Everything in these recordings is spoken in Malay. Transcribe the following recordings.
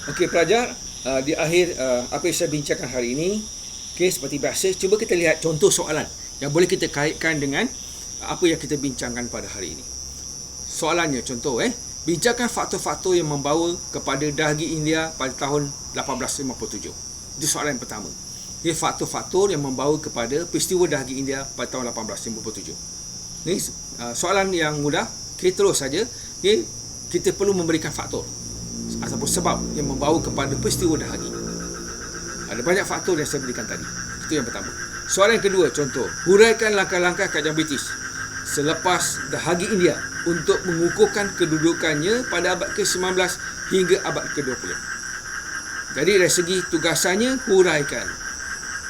Okey pelajar, di akhir apa yang saya bincangkan hari ini, okey, seperti biasa, cuba kita lihat contoh soalan yang boleh kita kaitkan dengan apa yang kita bincangkan pada hari ini. Soalannya contoh, bincangkan faktor-faktor yang membawa kepada dahagi India pada tahun 1857. Itu soalan yang pertama. Ini faktor-faktor yang membawa kepada peristiwa dahagi India pada tahun 1857. Ini soalan yang mudah. Okay, terus saja. Okay, kita perlu memberikan faktor ataupun sebab yang membawa kepada peristiwa dahagi. Ada banyak faktor yang saya berikan tadi. Itu yang pertama. Soalan yang kedua, contoh, huraikan langkah-langkah kerajaan British selepas dahagi India untuk mengukuhkan kedudukannya pada abad ke-19 hingga abad ke-20. Jadi dari segi tugasannya, huraikan.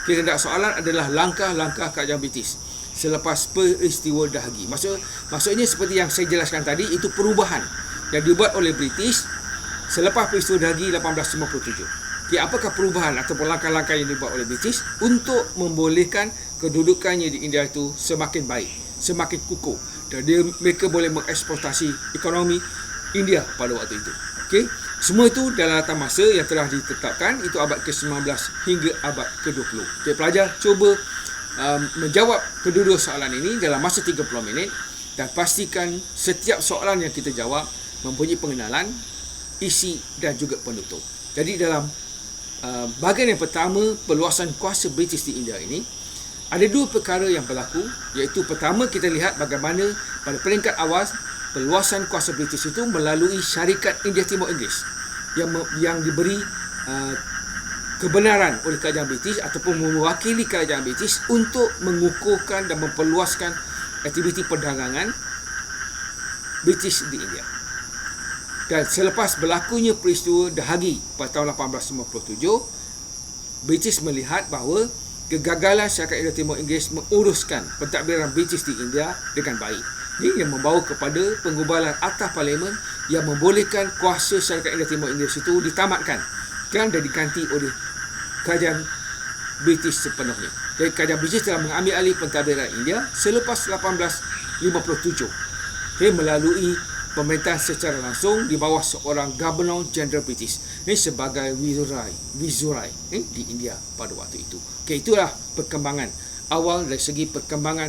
Kehendak soalan adalah langkah-langkah kerajaan British selepas peristiwa dahagi. Maksudnya seperti yang saya jelaskan tadi, itu perubahan yang dibuat oleh British selepas peristiwa dahagi 1857. Okay, apakah perubahan ataupun langkah-langkah yang dibuat oleh British untuk membolehkan kedudukannya di India itu semakin baik, semakin kukuh, dan mereka boleh mengeksploitasi ekonomi India pada waktu itu. Okay? Semua itu dalam latar masa yang telah ditetapkan, itu abad ke-19 hingga abad ke-20. Okay, pelajar cuba menjawab kedua-dua soalan ini dalam masa 30 minit dan pastikan setiap soalan yang kita jawab mempunyai pengenalan, isi dan juga penutup. Jadi dalam bahagian yang pertama, perluasan kuasa British di India ini, ada dua perkara yang berlaku, iaitu pertama kita lihat bagaimana pada peringkat awal perluasan kuasa British itu melalui syarikat India Timur Inggeris yang diberi kebenaran oleh kerajaan British ataupun mewakili kerajaan British untuk mengukuhkan dan memperluaskan aktiviti perdagangan British di India. Dan selepas berlakunya peristiwa dahagi pada tahun 1857, British melihat bahawa kegagalan syarikat India Timur Inggeris menguruskan pentadbiran British di India dengan baik. Ini yang membawa kepada pengubalan atas parlimen yang membolehkan kuasa syarikat India Timur Inggeris itu ditamatkan dan diganti oleh kerajaan British sepenuhnya. Jadi kerajaan British telah mengambil alih pentadbiran India selepas 1857 melalui pemerintahan secara langsung di bawah seorang Governor General British sebagai Viceroy di India pada waktu itu. Okay, itulah perkembangan awal dari segi perkembangan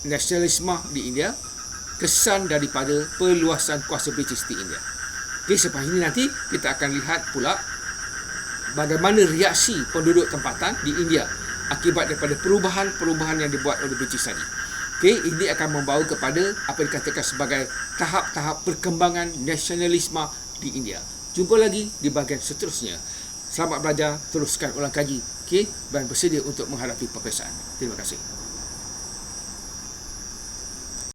nasionalisme di India, kesan daripada perluasan kuasa British di India. Okay, selepas ini nanti kita akan lihat pula bagaimana reaksi penduduk tempatan di India akibat daripada perubahan-perubahan yang dibuat oleh British tadi. Okay, ini akan membawa kepada apa yang dikatakan sebagai tahap-tahap perkembangan nasionalisme di India. Jumpa lagi di bahagian seterusnya. Selamat belajar, teruskan ulang kaji, okay, dan bersedia untuk menghadapi peperiksaan. Terima kasih.